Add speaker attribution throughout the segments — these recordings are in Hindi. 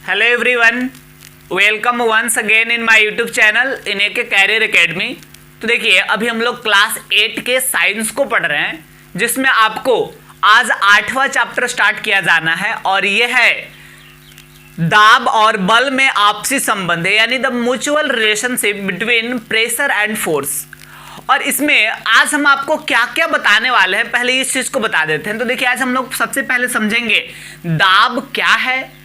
Speaker 1: Hello everyone, welcome once again in my YouTube channel in A K career academy. तो देखिए, अभी हम लोग क्लास 8 के साइंस को पढ़ रहे हैं, जिसमें आपको आज 8वां चैप्टर स्टार्ट किया जाना है और ये है दाब और बल में आपसी संबंध है, यानी the mutual relationship between pressure and force. और इसमें आज हम आपको क्या क्या बताने वाले हैं, पहले इस चीज को बता देते हैं। तो देखिए, आज हम लोग सबसे पहले समझेंगे दाब क्या है,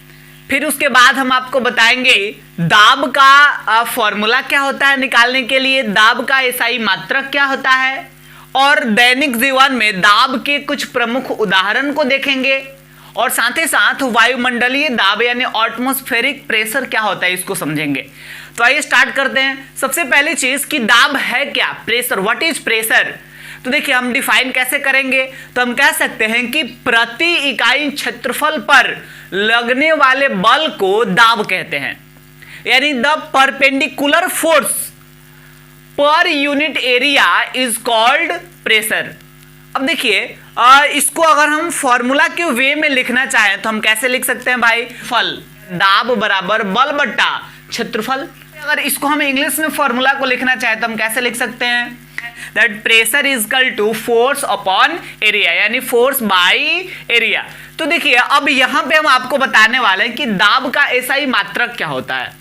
Speaker 1: फिर उसके बाद हम आपको बताएंगे दाब का फॉर्मूला क्या होता है निकालने के लिए, दाब का एसआई मात्रक क्या होता है, और दैनिक जीवन में दाब के कुछ प्रमुख उदाहरण को देखेंगे, और साथ ही साथ वायुमंडलीय दाब यानी एटमॉस्फेरिक प्रेशर क्या होता है इसको समझेंगे। तो आइए स्टार्ट करते हैं। सबसे पहली चीज कि दाब है क्या, प्रेशर, व्हाट इज प्रेशर। तो देखिए, हम डिफाइन कैसे करेंगे, तो हम कह सकते हैं कि प्रति इकाई क्षेत्रफल पर लगने वाले बल को दाब कहते हैं, यानी the perpendicular force per unit area is called pressure. अब देखिए, इसको अगर हम फॉर्मूला के वे में लिखना चाहें तो हम कैसे लिख सकते हैं भाई, फल दाब बराबर बल बट्टा क्षेत्रफल। अगर इसको हम इंग्लिश में फॉर्मूला को लिखना चाहें तो हम कैसे लिख सकते हैं, that pressure is equal to force upon area, यानी फोर्स बाय एरिया। तो देखिए, अब यहां पे हम आपको बताने वाले हैं कि दाब का एसआई मात्रक क्या होता है।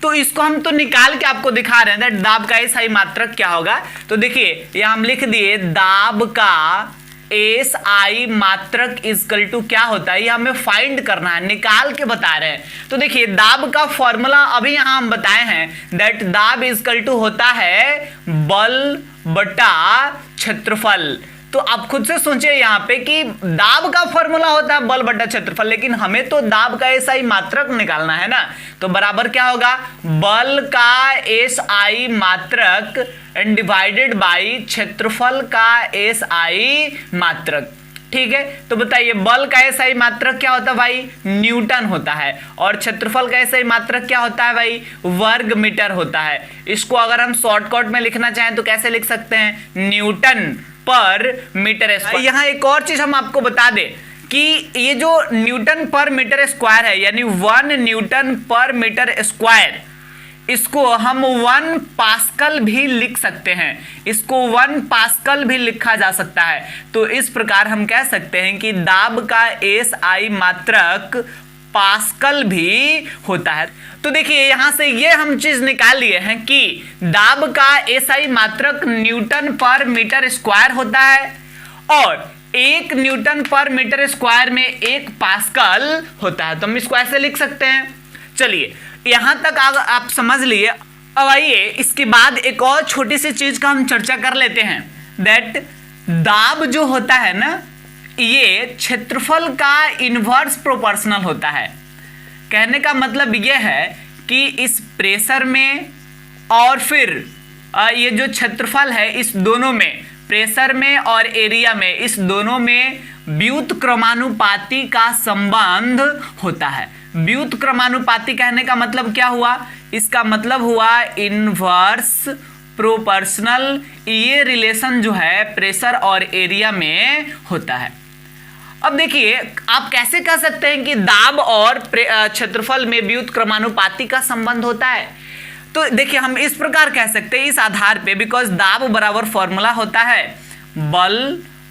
Speaker 1: तो इसको हम तो निकाल के आपको दिखा रहे हैं दैट दाब का एसआई मात्रक क्या होगा। तो देखिए, यहां हम लिख दिए दाब का एसआई मात्रक इक्वल टू क्या होता है, ये हमें फाइंड करना है, निकाल के बता रहे हैं। तो देखिए, दाब का फॉर्मूला अभी यहां हम बताए हैं दैट दाब इक्वल टू होता है बल बटा क्षेत्रफल। तो आप खुद से सोचिए यहाँ पे कि दाब का फॉर्मूला होता है बल बटा क्षेत्रफल, लेकिन हमें तो दाब का एसआई मात्रक निकालना है ना। तो बराबर क्या होगा, बल का एसआई मात्रक एंड डिवाइडेड बाय क्षेत्रफल का एसआई मात्रक। ठीक है, तो बताइए बल का एसआई मात्रक क्या होता है भाई, न्यूटन होता है, और क्षेत्रफल का एसआई मात्रक क्या होता है भाई, वर्ग मीटर होता है। इसको अगर हम शॉर्टकट में लिखना चाहें तो कैसे लिख सकते हैं, न्यूटन पर मीटर स्क्वायर। यहाँ एक और चीज हम आपको बता दें कि ये जो न्यूटन पर मीटर स्क्वायर है, यानी 1 न्यूटन पर मीटर स्क्वायर, इसको हम 1 पास्कल भी लिख सकते हैं, इसको 1 पास्कल भी लिखा जा सकता है। तो इस प्रकार हम कह सकते हैं कि दाब का एसआई मात्रक पास्कल भी होता है। तो देखिए, यहां से ये हम चीज निकाल लिए हैं कि दाब का एसआई मात्रक न्यूटन पर मीटर स्क्वायर होता है, और 1 न्यूटन पर मीटर स्क्वायर में 1 पास्कल होता है। तो हम इसको ऐसे लिख सकते हैं। चलिए, यहां तक आप समझ लिए। अब आइए इसके बाद एक और छोटी सी चीज का हम चर्चा कर लेते हैं, दैट दाब जो होता है ना, ये क्षेत्रफल का इनवर्स प्रोपोर्शनल होता है। कहने का मतलब यह है कि इस प्रेशर में और फिर ये जो क्षेत्रफल है, इस दोनों में, प्रेशर में और एरिया में, इस दोनों में व्युत्क्रमानुपाती का संबंध होता है। व्युत्क्रमानुपाती कहने का मतलब क्या हुआ, इसका मतलब हुआ इनवर्स प्रोपोर्शनल। ये रिलेशन जो है प्रेशर और एरिया में होता है। अब देखिए, आप कैसे कह सकते हैं कि दाब और क्षेत्रफल में व्युत्क्रमानुपाती का संबंध होता है। तो देखिए, हम इस प्रकार कह सकते हैं इस आधार पे, बिकॉज दाब बराबर फॉर्मूला होता है बल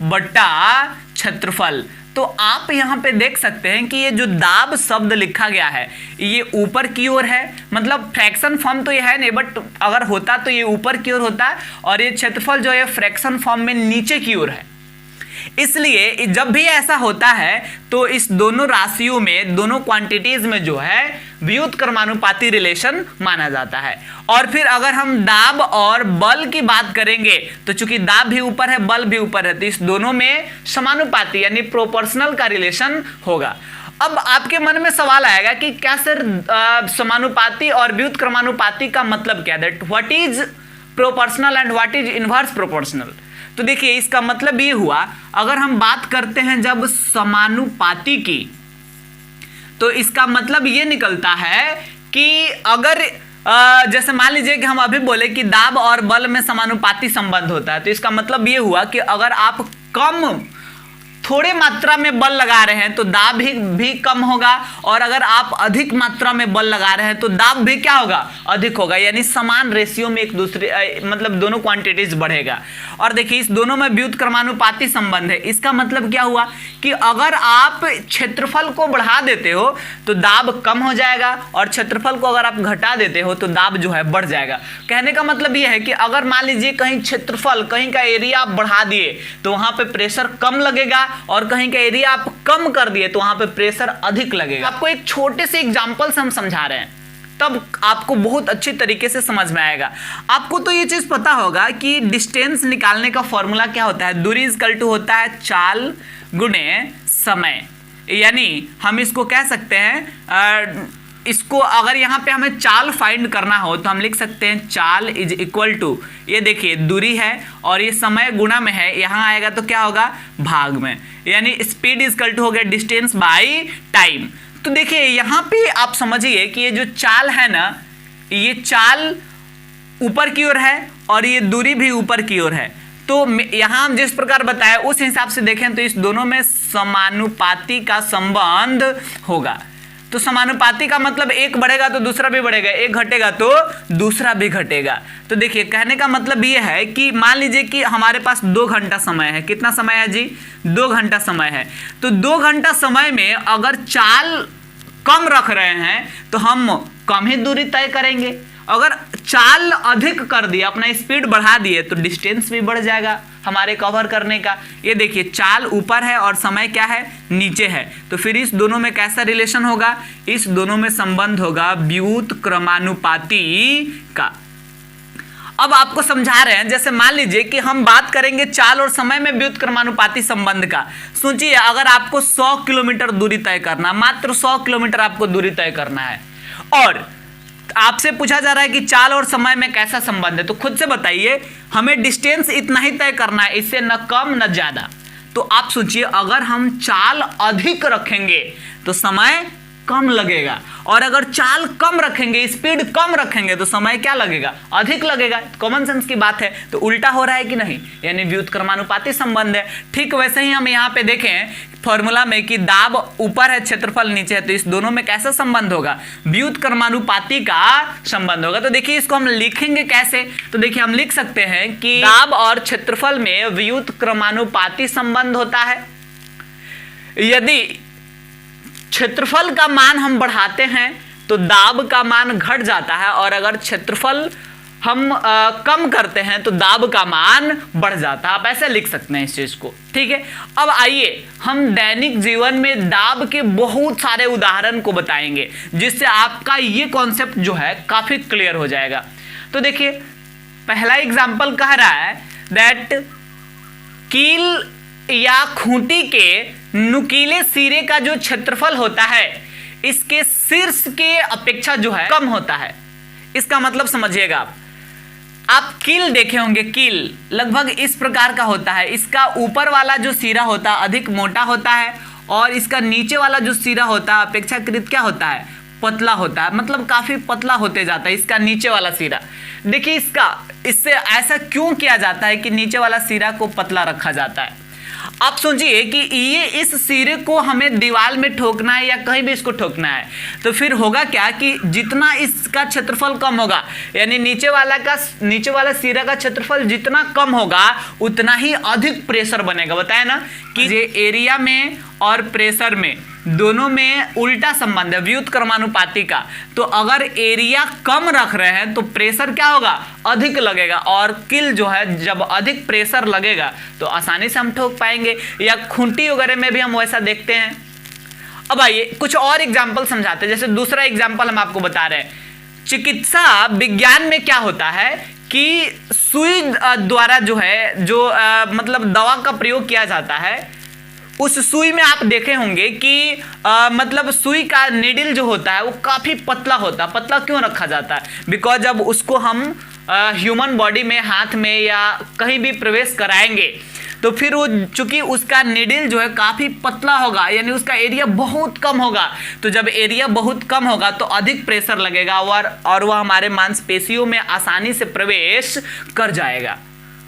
Speaker 1: बटा क्षेत्रफल। तो आप यहां पे देख सकते हैं कि ये जो दाब शब्द लिखा गया है, ये ऊपर की ओर है, मतलब फ्रैक्शन फॉर्म तो ये है नहीं, बट अगर होता तो ये ऊपर की ओर होता है, और ये क्षेत्रफल जो है फ्रैक्शन फॉर्म में नीचे की ओर है। इसलिए जब भी ऐसा होता है तो इस दोनों राशियों में, दोनों क्वांटिटीज में जो है व्युत्क्रमानुपाती रिलेशन माना जाता है। और फिर अगर हम दाब और बल की बात करेंगे तो चूंकि दाब भी ऊपर है बल भी ऊपर है, तो इस दोनों में समानुपाती यानी प्रोपोर्शनल का रिलेशन होगा। अब आपके मन में सवाल आएगा कि क्या सर समानुपाती और व्युत्क्रमानुपाती का मतलब क्या है, that what is proportional and what is inverse proportional. तो देखिए, इसका मतलब ये हुआ, अगर हम बात करते हैं जब समानुपाती की, तो इसका मतलब ये निकलता है कि अगर जैसे मान लीजिए कि हम अभी बोले कि दाब और बल में समानुपाती संबंध होता है, तो इसका मतलब ये हुआ कि अगर आप कम थोड़े मात्रा में बल लगा रहे हैं तो दाब भी कम होगा, और अगर आप अधिक मात्रा में बल लगा रहे हैं तो दाब भी क्या होगा, अधिक होगा। यानी समान रेशियो में एक दूसरे मतलब दोनों क्वांटिटीज बढ़ेगा। और देखिए इस दोनों में व्युत्क्रमानुपाती संबंध है। इसका मतलब क्या हुआ कि अगर आप क्षेत्रफल को बढ़ा देते हो तो दाब कम हो जाएगा, और क्षेत्रफल को अगर आप घटा देते हो तो दाब जो है बढ़ जाएगा। कहने का मतलब यह है कि अगर मान लीजिए कहीं क्षेत्रफल, कहीं का एरिया आप बढ़ा दिए तो वहां पे प्रेशर कम लगेगा, और कहीं का एरिया आप कम कर दिए तो वहां पे प्रेशर अधिक लगेगा। आपको एक छोटे से एग्जांपल से हम समझा रहे हैं, तब आपको बहुत अच्छी तरीके से समझ में आएगा। आपको तो ये चीज पता होगा कि डिस्टेंस निकालने का फॉर्मूला क्या होता है, दूरी इक्वल टू होता है चाल गुणे समय। यानी हम इसको कह सकते हैं, इसको अगर यहाँ पे हमें चाल फाइंड करना हो तो हम लिख सकते हैं चाल इज इक्वल टू, ये देखिए दूरी है और ये समय गुणा में है, यहाँ आएगा तो क्या होगा, भाग में। यानी स्पीड इज इक्वल टू हो गया डिस्टेंस बाई टाइम। तो देखिए यहाँ पे आप समझिए कि ये जो चाल है ना, ये चाल ऊपर की ओर है और ये दूरी भी ऊपर की ओर है। तो यहाँ हम जिस प्रकार बताया उस हिसाब से देखें तो इस दोनों में समानुपाती का संबंध होगा। तो समानुपाती का मतलब एक बढ़ेगा तो दूसरा भी बढ़ेगा, एक घटेगा तो दूसरा भी घटेगा। तो देखिए कहने का मतलब ये है कि मान लीजिए कि हमारे पास 2 घंटा समय है। कितना समय है जी, 2 घंटा समय है। तो 2 घंटा समय में अगर चाल कम रख रहे हैं तो हम कम ही दूरी तय करेंगे, अगर चाल अधिक कर दिया, अपना स्पीड बढ़ा दिए तो डिस्टेंस भी बढ़ जाएगा हमारे कवर करने का। ये देखिए चाल ऊपर है और समय क्या है, नीचे है। तो फिर इस दोनों में कैसा रिलेशन होगा, इस दोनों में संबंध होगा व्युत्क्रमानुपाती का। अब आपको समझा रहे हैं, जैसे मान लीजिए कि हम बात करेंगे चाल और समय में व्युत्क्रमानुपाती संबंध का। सोचिए अगर आपको 100 किलोमीटर दूरी तय करना, मात्र 100 किलोमीटर आपको दूरी तय करना है, और आपसे पूछा जा रहा है कि चाल और समय में कैसा संबंध है, तो खुद से बताइए, हमें डिस्टेंस इतना ही तय करना है, इससे न कम न ज्यादा। तो आप सोचिए अगर हम चाल अधिक रखेंगे तो समय कम लगेगा, और अगर चाल कम रखेंगे, स्पीड कम रखेंगे तो समय क्या लगेगा, अधिक लगेगा। कॉमन सेंस की बात है। तो उल्टा हो रहा है कि नहीं, यानी व्युत्क्रमानुपाती संबंध है। ठीक वैसे ही हम यहाँ पे देखें फॉर्मूला में कि दाब ऊपर है, क्षेत्रफल नीचे है, तो इस दोनों में कैसा संबंध होगा, व्युत्क्रमानुपाती का संबंध होगा। तो देखिए इसको हम लिखेंगे कैसे, तो देखिए हम लिख सकते हैं कि दाब और क्षेत्रफल में व्युत्क्रमानुपाती संबंध होता है। यदि क्षेत्रफल का मान हम बढ़ाते हैं तो दाब का मान घट जाता है, और अगर क्षेत्रफल हम कम करते हैं तो दाब का मान बढ़ जाता है। आप ऐसे लिख सकते हैं इस चीज को, ठीक है। अब आइए हम दैनिक जीवन में दाब के बहुत सारे उदाहरण को बताएंगे, जिससे आपका ये कॉन्सेप्ट जो है काफी क्लियर हो जाएगा। तो देखिए पहला एग्जाम्पल कह रहा है दैट कील या खूंटी के नुकीले सिरे का जो क्षेत्रफल होता है इसके शीर्ष के अपेक्षा जो है कम होता है। इसका मतलब समझिएगा आप कील देखे होंगे, कील लगभग इस प्रकार का होता है। इसका ऊपर वाला जो सिरा होता है अधिक मोटा होता है, और इसका नीचे वाला जो सिरा होता है अपेक्षाकृत क्या होता है, पतला होता है, मतलब काफी पतला होते जाता है इसका नीचे वाला सिरा। देखिए इससे ऐसा क्यों किया जाता है कि नीचे वाला सिरा को पतला रखा जाता है। आप सोचिए कि ये इस सिरे को हमें दीवार में ठोकना है या कहीं भी इसको ठोकना है, तो फिर होगा क्या कि जितना इसका क्षेत्रफल कम होगा, यानी नीचे वाला सिरा का क्षेत्रफल जितना कम होगा उतना ही अधिक प्रेशर बनेगा। बताया ना कि ये एरिया में और प्रेशर में दोनों में उल्टा संबंध है व्युत्क्रमानुपाती का। तो अगर एरिया कम रख रहे हैं तो प्रेशर क्या होगा, अधिक लगेगा, और कील जो है जब अधिक प्रेशर लगेगा तो आसानी से हम ठोक पाएंगे, या खूंटी वगैरह में भी हम वैसा देखते हैं। अब आइए कुछ और एग्जाम्पल समझाते हैं। जैसे दूसरा एग्जाम्पल हम आपको बता रहे हैं, चिकित्सा विज्ञान में क्या होता है कि सुई द्वारा जो है मतलब दवा का प्रयोग किया जाता है, उस सुई में आप देखे होंगे कि मतलब सुई का नीडल जो होता है वो काफी पतला होता है। पतला क्यों रखा जाता है, बिकॉज जब उसको हम ह्यूमन बॉडी में, हाथ में या कहीं भी प्रवेश कराएंगे तो फिर वो चूंकि उसका नीडल जो है काफी पतला होगा, यानी उसका एरिया बहुत कम होगा। तो जब एरिया बहुत कम होगा तो अधिक प्रेशर लगेगा और वह हमारे मांसपेशियों में आसानी से प्रवेश कर जाएगा।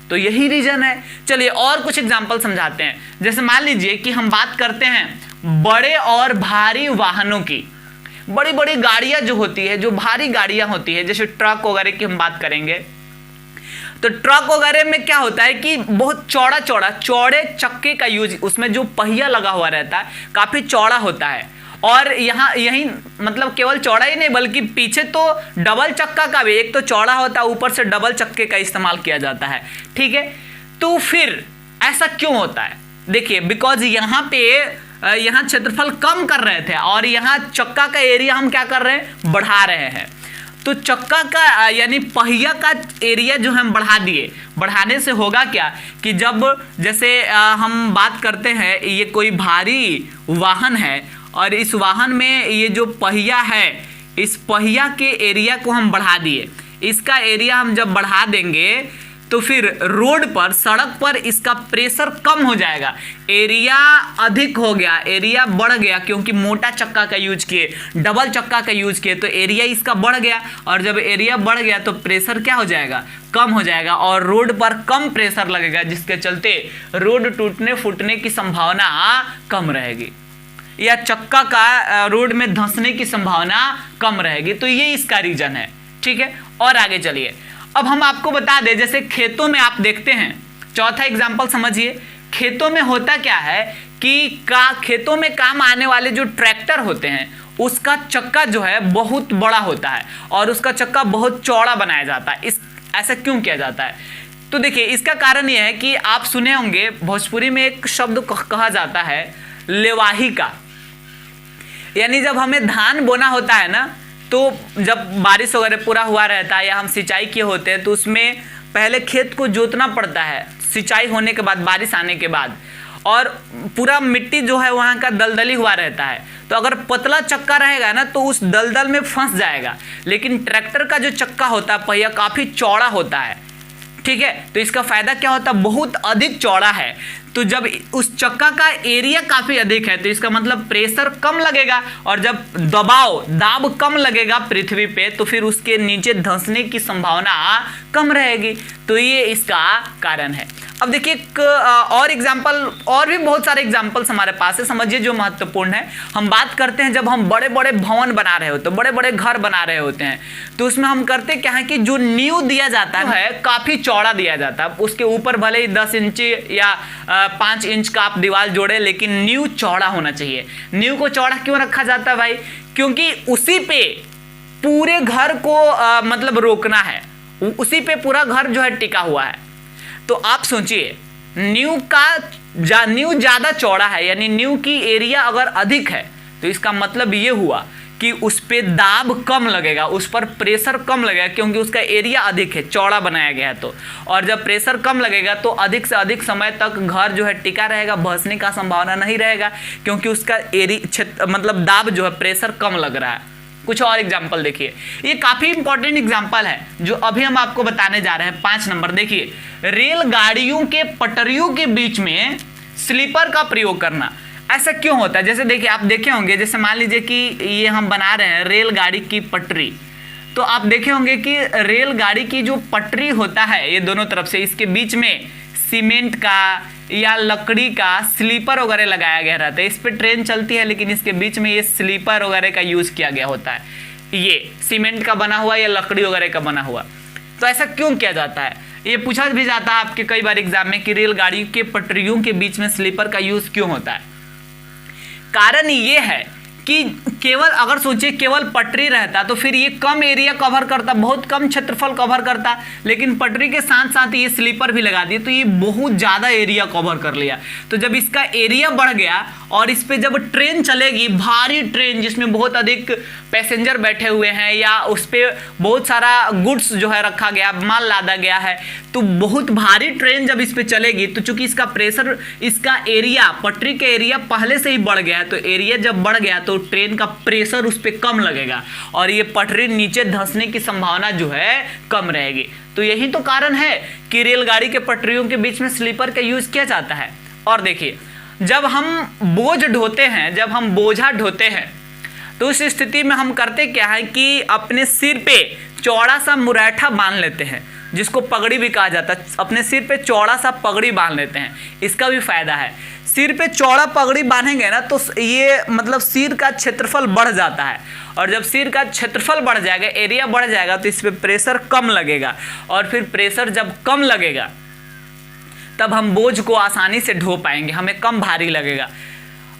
Speaker 1: तो यही रीजन है। चलिए और कुछ एग्जांपल समझाते हैं। जैसे मान लीजिए कि हम बात करते हैं बड़े और भारी वाहनों की। बड़ी बड़ी गाड़ियां जो होती है, जो भारी गाड़ियां होती है, जैसे ट्रक वगैरह की हम बात करेंगे, तो ट्रक वगैरह में क्या होता है कि बहुत चौड़े चक्के का यूज, उसमें जो पहिया लगा हुआ रहता है काफी चौड़ा होता है। और यही मतलब केवल चौड़ा ही नहीं बल्कि पीछे तो डबल चक्का का भी, एक तो चौड़ा होता है ऊपर से डबल चक्के का इस्तेमाल किया जाता है। ठीक है, तो फिर ऐसा क्यों होता है? देखिए बिकॉज यहाँ क्षेत्रफल कम कर रहे थे और यहाँ चक्का का एरिया हम क्या कर रहे हैं, बढ़ा रहे हैं। तो चक्का का यानी पहिया का एरिया जो हम बढ़ा दिए, बढ़ाने से होगा क्या कि जब जैसे हम बात करते हैं ये कोई भारी वाहन है और इस वाहन में ये जो पहिया है, इस पहिया के एरिया को हम बढ़ा दिए। इसका एरिया हम जब बढ़ा देंगे तो फिर रोड पर, सड़क पर इसका प्रेशर कम हो जाएगा, एरिया अधिक हो गया, एरिया बढ़ गया क्योंकि मोटा चक्का का यूज किए, डबल चक्का का यूज किए तो एरिया इसका बढ़ गया। और जब एरिया बढ़ गया तो प्रेशर क्या हो जाएगा, कम हो जाएगा और रोड पर कम प्रेशर लगेगा, जिसके चलते रोड टूटने फूटने की संभावना कम रहेगी या चक्का का रोड में धंसने की संभावना कम रहेगी। तो ये इसका रीजन है। ठीक है, और आगे चलिए। अब हम आपको बता दें, जैसे खेतों में आप देखते हैं, चौथा एग्जांपल समझिए। खेतों में होता क्या है कि खेतों में काम आने वाले जो ट्रैक्टर होते हैं उसका चक्का जो है बहुत बड़ा होता है और उसका चक्का बहुत चौड़ा बनाया जाता है। ऐसा क्यों किया जाता है? तो देखिए इसका कारण यह है कि आप सुने होंगे भोजपुरी में एक शब्द कहा जाता है लेवाही का, यानी जब हमें धान बोना होता है ना, तो जब बारिश वगैरह पूरा हुआ रहता है या हम सिंचाई किए होते हैं तो उसमें पहले खेत को जोतना पड़ता है सिंचाई होने के बाद, बारिश आने के बाद, और पूरा मिट्टी जो है वहाँ का दलदली हुआ रहता है। तो अगर पतला चक्का रहेगा ना तो उस दलदल में फंस जाएगा, लेकिन ट्रैक्टर का जो चक्का होता है पहिया काफ़ी चौड़ा होता है। ठीक है, तो इसका फायदा क्या होता है, बहुत अधिक चौड़ा है। तो जब उस चक्का का एरिया काफी अधिक है तो इसका मतलब प्रेशर कम लगेगा और जब दाब कम लगेगा पृथ्वी पे तो फिर उसके नीचे धंसने की संभावना कम रहेगी। तो ये इसका कारण है। अब देखिए एक और एग्जांपल, और भी बहुत सारे एग्जांपल्स हमारे पास है, समझिए जो महत्वपूर्ण है। हम बात करते हैं जब हम बड़े बड़े भवन बना रहे होते हैं, बड़े बड़े घर बना रहे होते हैं, तो उसमें हम करते क्या है कि जो नींव दिया जाता है काफी चौड़ा दिया जाता है। उसके ऊपर भले ही 10 इंच या 5 इंच का आप दीवार जोड़े, लेकिन नींव चौड़ा होना चाहिए। नींव को चौड़ा क्यों रखा जाता है भाई? क्योंकि उसी पे पूरे घर को मतलब रोकना है, उसी पे पूरा घर जो है टिका हुआ है। तो आप सोचिए नींव ज्यादा चौड़ा है, यानी नींव की एरिया अगर अधिक है तो इसका मतलब ये हुआ कि उस पे दाब कम लगेगा, उस पर प्रेशर कम लगेगा क्योंकि उसका एरिया अधिक है, चौड़ा बनाया गया है। तो और जब प्रेशर कम लगेगा तो अधिक से अधिक समय तक घर जो है टिका रहेगा, धंसने का संभावना नहीं रहेगा क्योंकि उसका मतलब दाब जो है प्रेशर कम लग रहा है। कुछ और एग्जाम्पल देखिए, ये काफी इंपॉर्टेंट एग्जाम्पल है जो अभी हम आपको बताने जा रहे हैं। 5 नंबर देखिए, रेलगाड़ियों के पटरियों के बीच में स्लीपर का प्रयोग करना। ऐसा क्यों होता है? जैसे देखिए आप देखे होंगे, जैसे मान लीजिए कि ये हम बना रहे हैं रेलगाड़ी की पटरी, तो आप देखे होंगे कि रेलगाड़ी की जो पटरी होता है ये दोनों तरफ से, इसके बीच में सीमेंट का या लकड़ी का स्लीपर वगैरह लगाया गया रहता है। इस पे ट्रेन चलती है लेकिन इसके बीच में ये स्लीपर वगैरह का यूज किया गया होता है, ये सीमेंट का बना हुआ या लकड़ी वगैरह का बना हुआ। तो ऐसा क्यों किया जाता है? ये पूछा भी जाता है आपके कई बार एग्जाम में कि रेलगाड़ी के पटरियों के बीच में स्लीपर का यूज क्यों होता है। कारण ये है कि केवल अगर सोचिए केवल पटरी रहता तो फिर ये कम एरिया कवर करता, बहुत कम क्षेत्रफल कवर करता, लेकिन पटरी के साथ साथ ये स्लीपर भी लगा दिए तो ये बहुत ज़्यादा एरिया कवर कर लिया। तो जब इसका एरिया बढ़ गया और इस पे जब ट्रेन चलेगी, भारी ट्रेन जिसमें बहुत अधिक पैसेंजर बैठे हुए हैं या उस पर बहुत सारा गुड्स जो है रखा गया, माल लादा गया है, तो बहुत भारी ट्रेन जब इस पे चलेगी तो चूंकि इसका प्रेशर, इसका एरिया, पटरी का एरिया पहले से ही बढ़ गया है, तो एरिया जब बढ़ गया तो ट्रेन का प्रेशर उस पर कम लगेगा और ये पटरी नीचे धंसने की संभावना जो है कम रहेगी। तो यही तो कारण है कि रेलगाड़ी के पटरियों के बीच में स्लीपर का यूज किया जाता है। और देखिए जब हम बोझ ढोते हैं, जब हम बोझा ढोते हैं तो उस स्थिति में हम करते क्या है कि अपने सिर पे चौड़ा सा मुरैठा बांध लेते हैं, जिसको पगड़ी भी कहा जाता है। अपने सिर पे चौड़ा सा पगड़ी बांध लेते हैं, इसका भी फायदा है। सिर पे चौड़ा पगड़ी बांधेंगे ना तो ये मतलब सिर का क्षेत्रफल बढ़ जाता है, और जब सिर का क्षेत्रफल बढ़ जाएगा, एरिया बढ़ जाएगा, तो इस पे प्रेशर कम लगेगा, और फिर प्रेशर जब कम लगेगा तब हम बोझ को आसानी से ढो पाएंगे, हमें कम भारी लगेगा।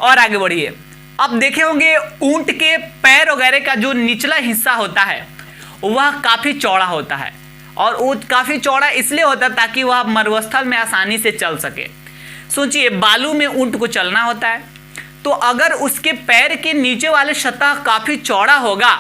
Speaker 1: और आगे बढ़िए, अब देखे होंगे ऊंट के पैर वगैरह का जो निचला हिस्सा होता है वह काफ़ी चौड़ा होता है, और वो काफ़ी चौड़ा इसलिए होता है ताकि वह मरुस्थल में आसानी से चल सके। सोचिए, बालू में ऊंट को चलना होता है, तो अगर उसके पैर के नीचे वाले सतह काफ़ी चौड़ा होगा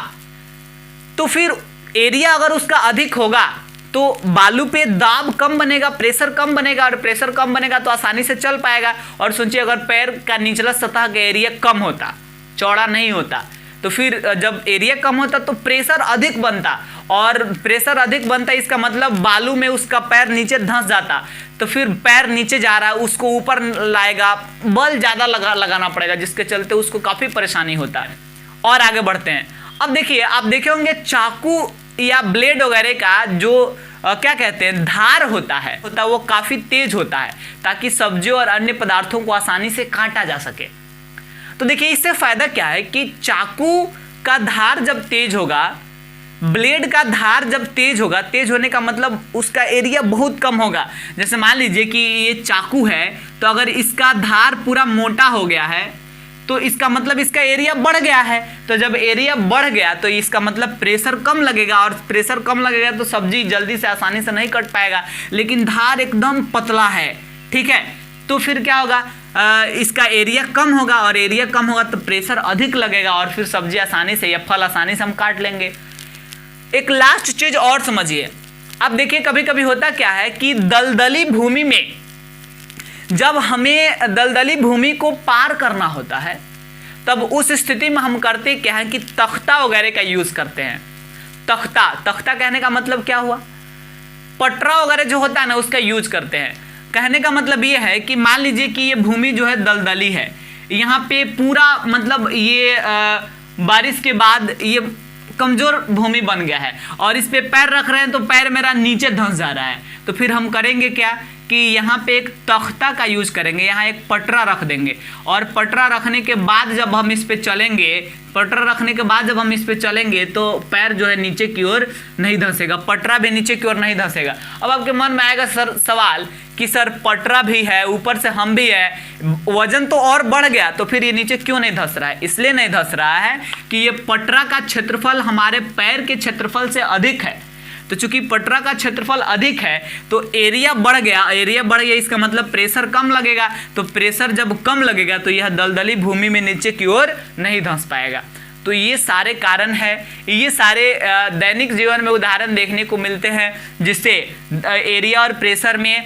Speaker 1: तो फिर एरिया अगर उसका अधिक होगा तो बालू पे दाब कम बनेगा, प्रेशर कम बनेगा, और प्रेशर कम बनेगा तो आसानी से चल पाएगा। और सोचिए, अगर पैर का निचला सतह का एरिया कम होता, चौड़ा नहीं होता, तो फिर जब एरिया कम होता तो प्रेशर अधिक बनता, और प्रेशर अधिक बनता इसका मतलब बालू में उसका पैर नीचे धंस जाता, तो फिर पैर नीचे जा रहा है, उसको ऊपर लाएगा, बल ज़्यादा लगाना पड़ेगा, जिसके चलते उसको काफ़ी परेशानी होता है। और आगे बढ़ते हैं। अब देखिए, आप देखे होंगे चाकू या ब्लेड वगैरह का जो क्या कहते हैं धार होता है वो काफ़ी तेज होता है, ताकि सब्जियों और अन्य पदार्थों को आसानी से काटा जा सके। तो देखिए, इससे फायदा क्या है कि चाकू का धार जब तेज होगा, ब्लेड का धार जब तेज होगा, तेज होने का मतलब उसका एरिया बहुत कम होगा। जैसे मान लीजिए कि ये चाकू है, तो अगर इसका धार पूरा मोटा हो गया है तो इसका मतलब इसका एरिया बढ़ गया है, तो जब एरिया बढ़ गया तो इसका मतलब प्रेशर कम लगेगा, और प्रेशर कम लगेगा तो सब्जी जल्दी से आसानी से नहीं कट पाएगा। लेकिन धार एकदम पतला है, ठीक है, तो फिर क्या होगा, इसका एरिया कम होगा, और एरिया कम होगा तो प्रेशर अधिक लगेगा, और फिर सब्जी आसानी से या फल आसानी से हम काट लेंगे। एक लास्ट चीज और समझिए। अब देखिए, कभी कभी होता क्या है कि दलदली भूमि में जब हमें दलदली भूमि को पार करना होता है, तब उस स्थिति में हम करते क्या है कि तख्ता वगैरह का यूज करते हैं। तख्ता कहने का मतलब क्या हुआ, पटरा वगैरह जो होता है ना, उसका यूज करते हैं। कहने का मतलब ये है कि मान लीजिए कि ये भूमि जो है दलदली है, यहाँ पे पूरा मतलब ये बारिश के बाद ये कमजोर भूमि बन गया है, और इस पे पैर रख रहे हैं तो पैर मेरा नीचे धंस जा रहा है, तो फिर हम करेंगे क्या कि यहाँ पे एक तख्ता का यूज करेंगे, यहाँ एक पटरा रख देंगे, और पटरा रखने के बाद जब हम इस पे चलेंगे, तो पैर जो है नीचे की ओर नहीं धंसेगा, पटरा भी नीचे की ओर नहीं धंसेगा। अब आपके मन में आएगा सर सवाल कि सर पटरा भी है, ऊपर से हम भी है, वजन तो और बढ़ गया, तो फिर ये नीचे क्यों नहीं धंस रहा है? इसलिए नहीं धंस रहा है कि ये पटरा का क्षेत्रफल हमारे पैर के क्षेत्रफल से अधिक है। तो चूंकि पटरा का क्षेत्रफल अधिक है तो एरिया बढ़ गया, इसका मतलब प्रेशर कम लगेगा, तो प्रेशर जब कम लगेगा तो यह दलदली भूमि में नीचे की ओर नहीं धंस पाएगा। तो ये सारे कारण है, ये सारे दैनिक जीवन में उदाहरण देखने को मिलते हैं, जिससे एरिया और प्रेशर में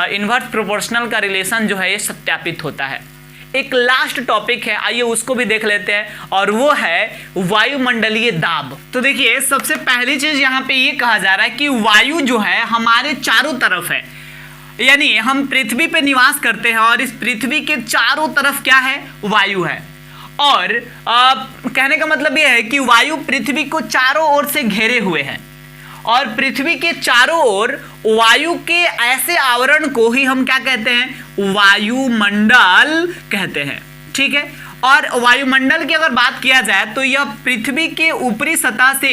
Speaker 1: इनवर्स प्रोपोर्शनल का रिलेशन जो है ये सत्यापित होता है। एक लास्ट टॉपिक है, आइए उसको भी देख लेते हैं, और वो है वायुमंडलीय दाब। तो देखिए, सबसे पहली चीज यहाँ पे ये कहा जा रहा है कि वायु जो है हमारे चारों तरफ है, यानी हम पृथ्वी पे निवास करते हैं, और इस पृथ्वी के चारों तरफ क्या है, वायु है। और कहने का मतलब ये है कि वायु पृथ्वी को चारों ओर से घेरे हुए है, और पृथ्वी के चारों ओर वायु के ऐसे आवरण को ही हम क्या कहते हैं, वायुमंडल कहते हैं, ठीक है। और वायुमंडल की अगर बात किया जाए तो यह पृथ्वी के ऊपरी सतह से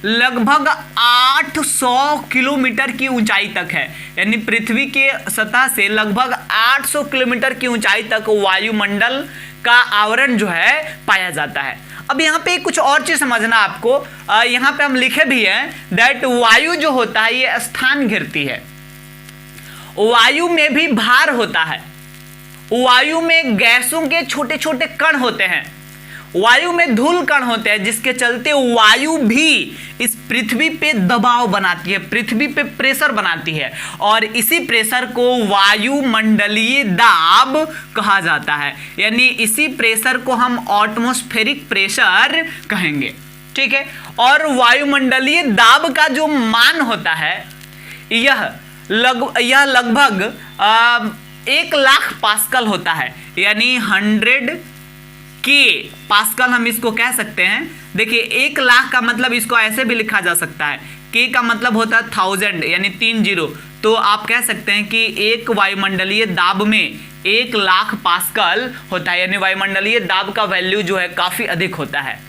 Speaker 1: लगभग 800 किलोमीटर की ऊंचाई तक है, यानी पृथ्वी के सतह से लगभग 800 किलोमीटर की ऊंचाई तक वायुमंडल का आवरण जो है पाया जाता है। अब यहाँ पे कुछ और चीज समझना आपको, यहाँ पे हम लिखे भी हैं दैट वायु जो होता है ये स्थान घेरती है, वायु में भी भार होता है, वायु में गैसों के छोटे छोटे कण होते हैं, वायु में धूल कण होते हैं, जिसके चलते वायु भी इस पृथ्वी पे दबाव बनाती है, पृथ्वी पे प्रेशर बनाती है, और इसी प्रेशर को वायुमंडलीय दाब कहा जाता है, यानी इसी प्रेशर को हम एटमॉस्फेरिक प्रेशर कहेंगे, ठीक है। और वायुमंडलीय दाब का जो मान होता है यह लगभग 1 लाख पास्कल होता है, यानी 100 के पास्कल हम इसको कह सकते हैं। देखिए 1 लाख का मतलब इसको ऐसे भी लिखा जा सकता है, के का मतलब होता है 1000 यानी 30, तो आप कह सकते हैं कि एक वायुमंडलीय दाब में 1 लाख पास्कल होता है, यानी वायुमंडलीय दाब का वैल्यू जो है काफ़ी अधिक होता है।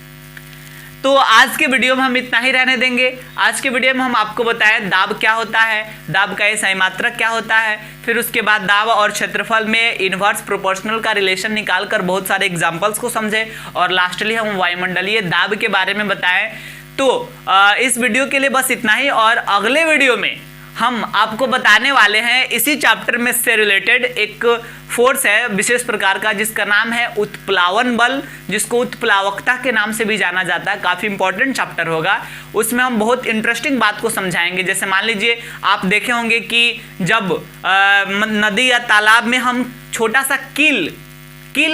Speaker 1: तो आज के वीडियो में हम इतना ही रहने देंगे। आज के वीडियो में हम आपको बताएं दाब क्या होता है, दाब का SI मात्रक क्या होता है, फिर उसके बाद दाब और क्षेत्रफल में इन्वर्स प्रोपोर्शनल का रिलेशन निकालकर बहुत सारे एग्जांपल्स को समझे, और लास्टली हम वायुमंडलीय दाब के बारे में बताएं। तो इस वीडियो के लिए बस इतना ही, और अगले वीडियो में हम आपको बताने वाले हैं इसी चैप्टर में से रिलेटेड एक फोर्स है विशेष प्रकार का, जिसका नाम है उत्प्लावन बल, जिसको उत्प्लावकता के नाम से भी जाना जाता है। काफ़ी इंपॉर्टेंट चैप्टर होगा, उसमें हम बहुत इंटरेस्टिंग बात को समझाएंगे। जैसे मान लीजिए आप देखे होंगे कि जब नदी या तालाब में हम छोटा सा कील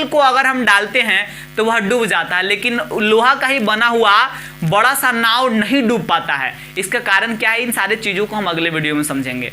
Speaker 1: को अगर हम डालते हैं तो वह डूब जाता है, लेकिन लोहा का ही बना हुआ बड़ा सा नाव नहीं डूब पाता है। इसका कारण क्या है, इन सारी चीज़ों को हम अगले वीडियो में समझेंगे।